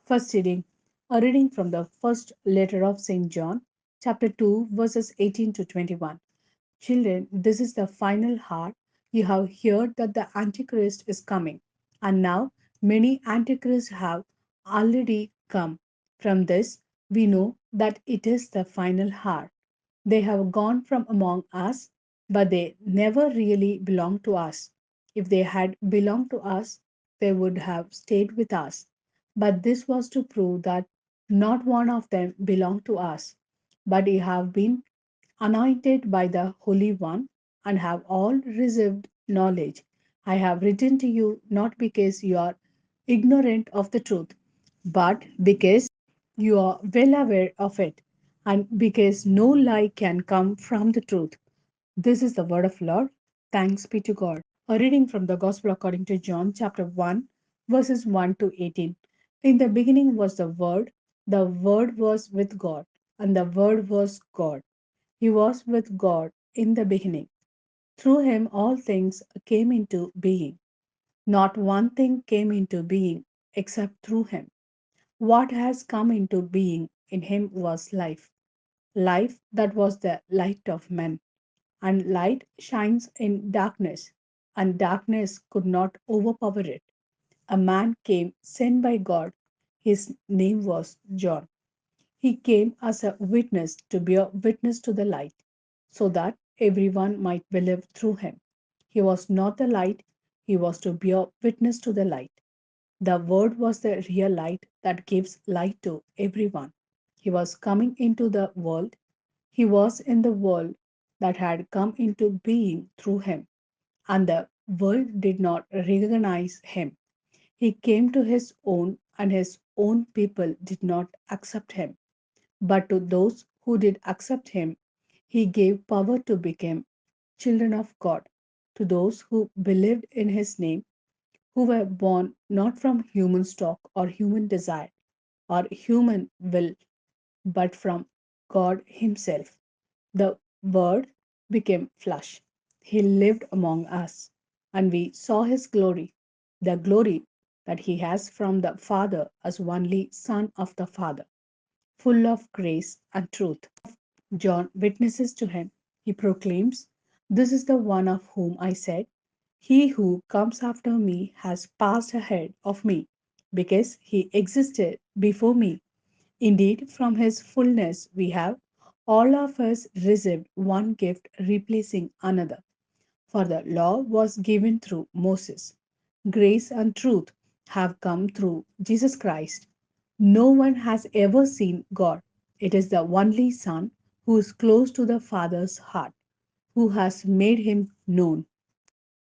First reading, a reading from the first letter of St. John, chapter 2, verses 18 to 21. Children, this is the final hour. You have heard that the Antichrist is coming, and now many Antichrists have already come. From this, we know that it is the final hour. They have gone from among us, but they never really belonged to us. If they had belonged to us, they would have stayed with us. But this was to prove that not one of them belonged to us, but ye have been anointed by the Holy One and have all received knowledge. I have written to you not because you are ignorant of the truth, but because you are well aware of it, and because no lie can come from the truth. This is the word of Lord. Thanks be to God. A reading from the Gospel according to John, chapter 1, verses 1 to 18. In the beginning was the Word was with God, and the Word was God. He was with God in the beginning. Through him all things came into being. Not one thing came into being except through him. What has come into being in him was life, life that was the light of men. And light shines in darkness, and darkness could not overpower it. A man came sent by God. His name was John. He came as a witness to bear witness to the light, so that everyone might believe through him. He was not the light, he was to bear witness to the light. The Word was the real light that gives light to everyone. He was coming into the world. He was in the world that had come into being through him, and the world did not recognize him. He came to his own, and his own people did not accept him. But to those who did accept him, he gave power to become children of God, to those who believed in his name, who were born not from human stock or human desire or human will, but from God himself. The Word became flesh. He lived among us, and we saw his glory, the glory that he has from the Father as only Son of the Father, full of grace and truth. John witnesses to him. He proclaims, "This is the one of whom I said, 'He who comes after me has passed ahead of me, because he existed before me.'" Indeed, from his fullness we have all of us received one gift replacing another. For the law was given through Moses. Grace and truth have come through Jesus Christ. No one has ever seen God. It is the only Son who is close to the Father's heart, who has made him known.